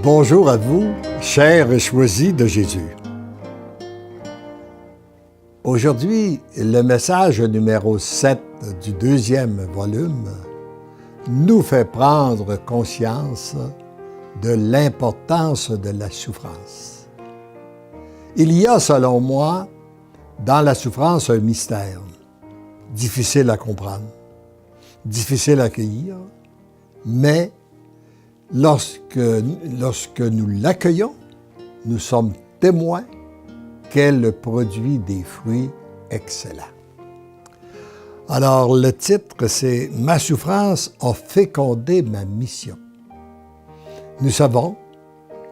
Bonjour à vous, chers et choisis de Jésus. Aujourd'hui, le message numéro 7 du deuxième volume nous fait prendre conscience de l'importance de la souffrance. Il y a, selon moi, dans la souffrance un mystère, difficile à comprendre, difficile à accueillir, mais lorsque nous l'accueillons, nous sommes témoins qu'elle produit des fruits excellents. Alors, le titre, c'est « Ma souffrance a fécondé ma mission ». Nous savons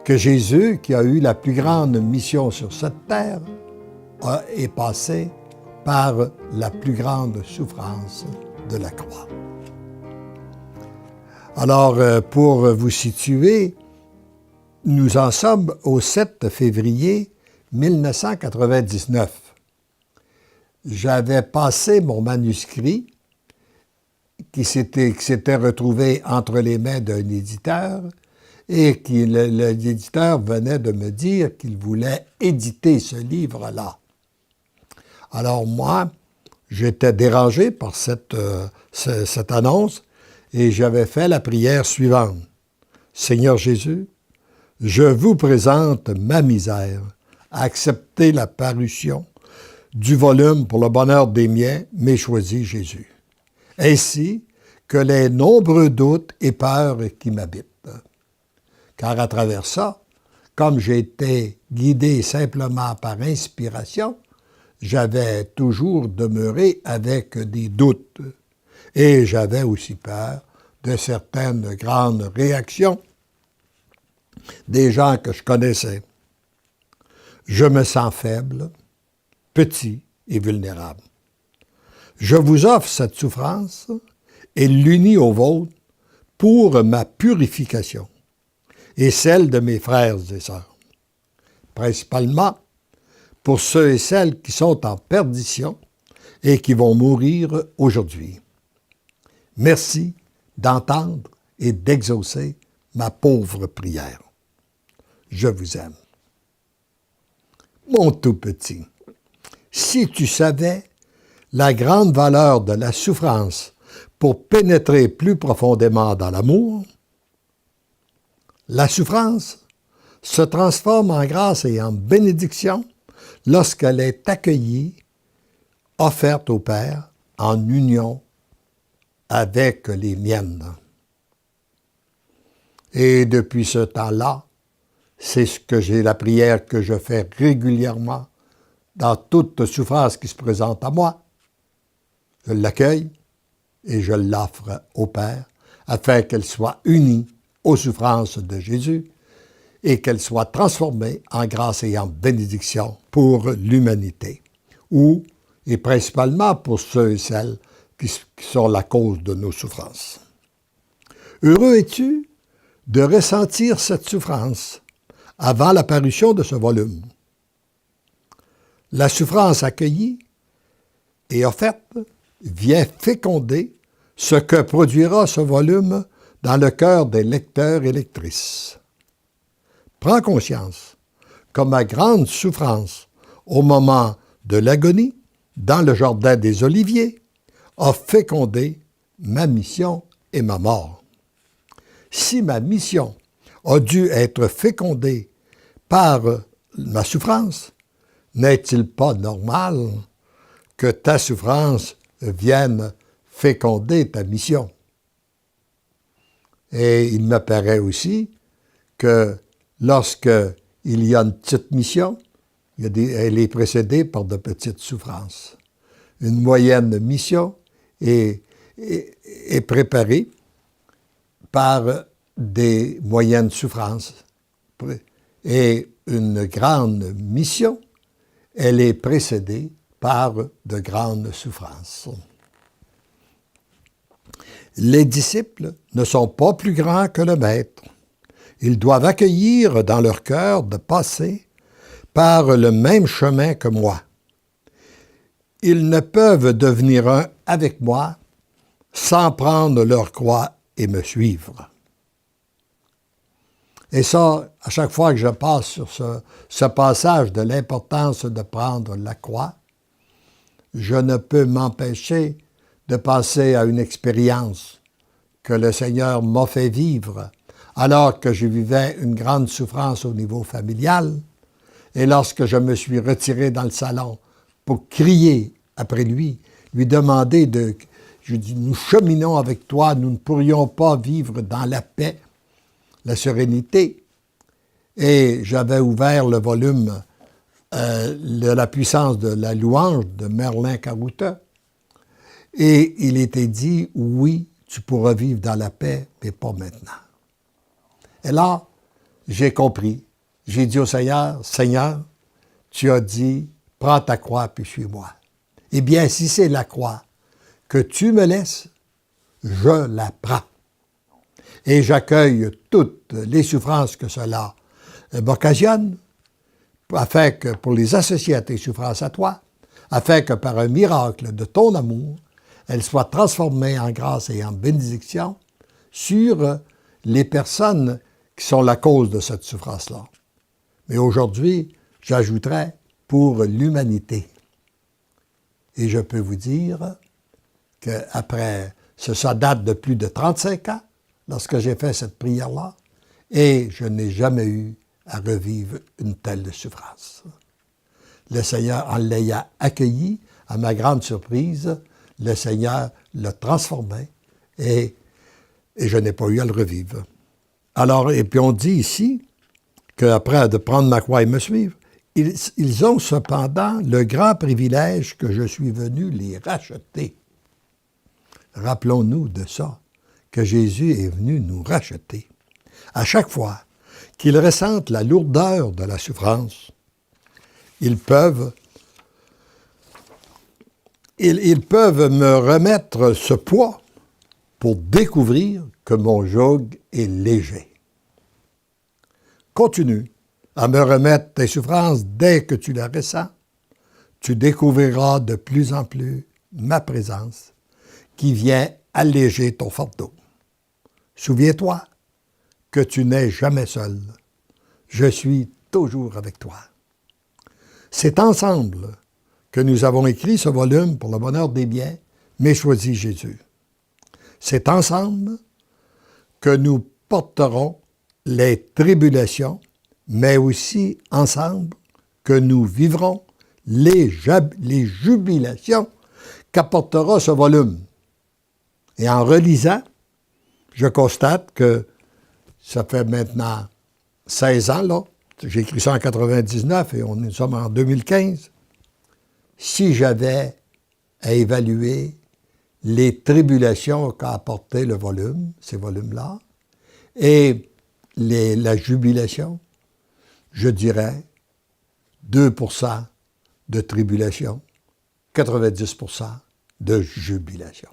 que Jésus, qui a eu la plus grande mission sur cette terre, est passé par la plus grande souffrance de la croix. Alors, pour vous situer, nous en sommes au 7 février 1999. J'avais passé mon manuscrit qui s'était retrouvé entre les mains d'un éditeur et l'éditeur venait de me dire qu'il voulait éditer ce livre-là. Alors moi, j'étais dérangé par cette annonce et j'avais fait la prière suivante. « Seigneur Jésus, je vous présente ma misère. Acceptez la parution du volume pour le bonheur des miens, mais choisis Jésus. Ainsi que les nombreux doutes et peurs qui m'habitent. Car à travers ça, comme j'étais guidé simplement par inspiration, j'avais toujours demeuré avec des doutes. Et j'avais aussi peur de certaines grandes réactions des gens que je connaissais. Je me sens faible, petit et vulnérable. Je vous offre cette souffrance et l'unis au vôtre pour ma purification et celle de mes frères et sœurs, principalement pour ceux et celles qui sont en perdition et qui vont mourir aujourd'hui. Merci d'entendre et d'exaucer ma pauvre prière. Je vous aime. Mon tout petit, si tu savais la grande valeur de la souffrance pour pénétrer plus profondément dans l'amour, la souffrance se transforme en grâce et en bénédiction lorsqu'elle est accueillie, offerte au Père en union avec les miennes. Et depuis ce temps-là, c'est la prière que je fais régulièrement dans toute souffrance qui se présente à moi. Je l'accueille et je l'offre au Père afin qu'elle soit unie aux souffrances de Jésus et qu'elle soit transformée en grâce et en bénédiction pour l'humanité, et principalement pour ceux et celles qui sont la cause de nos souffrances. Heureux es-tu de ressentir cette souffrance avant l'apparition de ce volume. La souffrance accueillie et offerte vient féconder ce que produira ce volume dans le cœur des lecteurs et lectrices. Prends conscience que ma grande souffrance au moment de l'agonie dans le jardin des Oliviers a fécondé ma mission et ma mort. Si ma mission a dû être fécondée par ma souffrance, n'est-il pas normal que ta souffrance vienne féconder ta mission? Et il me paraît aussi que lorsqu'il y a une petite mission, elle est précédée par de petites souffrances. Une moyenne mission est préparée par des moyennes souffrances. Et une grande mission, elle est précédée par de grandes souffrances. Les disciples ne sont pas plus grands que le Maître. Ils doivent accueillir dans leur cœur de passer par le même chemin que moi. Ils ne peuvent devenir un avec moi sans prendre leur croix et me suivre. Et ça, à chaque fois que je passe sur ce passage de l'importance de prendre la croix, je ne peux m'empêcher de penser à une expérience que le Seigneur m'a fait vivre alors que je vivais une grande souffrance au niveau familial. Et lorsque je me suis retiré dans le salon pour crier après lui demander je dis, nous cheminons avec toi, nous ne pourrions pas vivre dans la paix, la sérénité. Et j'avais ouvert le volume de la puissance de la louange de Merlin Carouta. Et il était dit, oui, tu pourras vivre dans la paix, mais pas maintenant. Et là, j'ai compris. J'ai dit au Seigneur, Seigneur, tu as dit, prends ta croix puis suis-moi. Eh bien, si c'est la croix que tu me laisses, je la prends. Et j'accueille toutes les souffrances que cela m'occasionne, afin que, pour les associer à tes souffrances à toi, afin que par un miracle de ton amour, elles soient transformées en grâce et en bénédiction sur les personnes qui sont la cause de cette souffrance-là. Mais aujourd'hui, j'ajouterais pour l'humanité. Et je peux vous dire qu'après, ça date de plus de 35 ans, lorsque j'ai fait cette prière-là, et je n'ai jamais eu à revivre une telle souffrance. Le Seigneur, en l'ayant accueilli, à ma grande surprise, le Seigneur l'a transformé et je n'ai pas eu à le revivre. Alors, et puis on dit ici qu'après de prendre ma croix et me suivre, ils ont cependant le grand privilège que je suis venu les racheter. Rappelons-nous de ça, que Jésus est venu nous racheter. À chaque fois qu'ils ressentent la lourdeur de la souffrance, ils peuvent me remettre ce poids pour découvrir que mon joug est léger. Continue à me remettre tes souffrances dès que tu les ressens. Tu découvriras de plus en plus ma présence qui vient alléger ton fardeau. Souviens-toi que tu n'es jamais seul. Je suis toujours avec toi. C'est ensemble que nous avons écrit ce volume pour le bonheur des biens, mais choisis Jésus. C'est ensemble que nous porterons les tribulations, mais aussi ensemble que nous vivrons les jubilations qu'apportera ce volume. Et en relisant, je constate que ça fait maintenant 16 ans, là, j'ai écrit ça en 99 et nous sommes en 2015. Si j'avais à évaluer les tribulations qu'a apporté le volume, ces volumes-là, et la jubilation, je dirais 2% de tribulation, 90% de jubilation.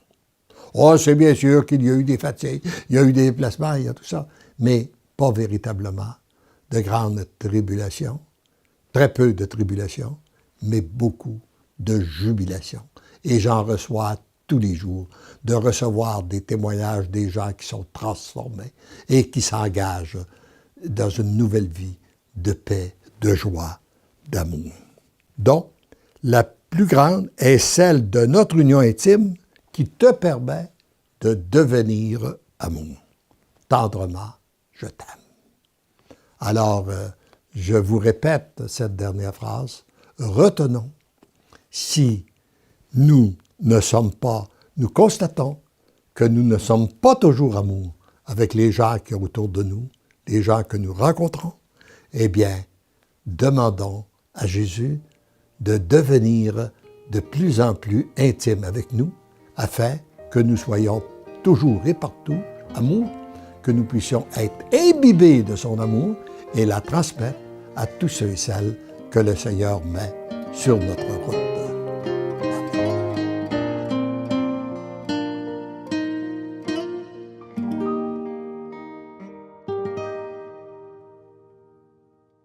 Oh, c'est bien sûr qu'il y a eu des fatigues, il y a eu des déplacements, il y a tout ça, mais pas véritablement de grandes tribulations, très peu de tribulations, mais beaucoup de jubilation. Et j'en reçois tous les jours, de recevoir des témoignages des gens qui sont transformés et qui s'engagent dans une nouvelle vie de paix, de joie, d'amour. Donc, la plus grande est celle de notre union intime qui te permet de devenir amour. Tendrement, je t'aime. Alors, je vous répète cette dernière phrase. Retenons, si nous constatons que nous ne sommes pas toujours amour avec les gens qui sont autour de nous, les gens que nous rencontrons, eh bien, demandons à Jésus de devenir de plus en plus intime avec nous, afin que nous soyons toujours et partout amour, que nous puissions être imbibés de son amour et la transmettre à tous ceux et celles que le Seigneur met sur notre route.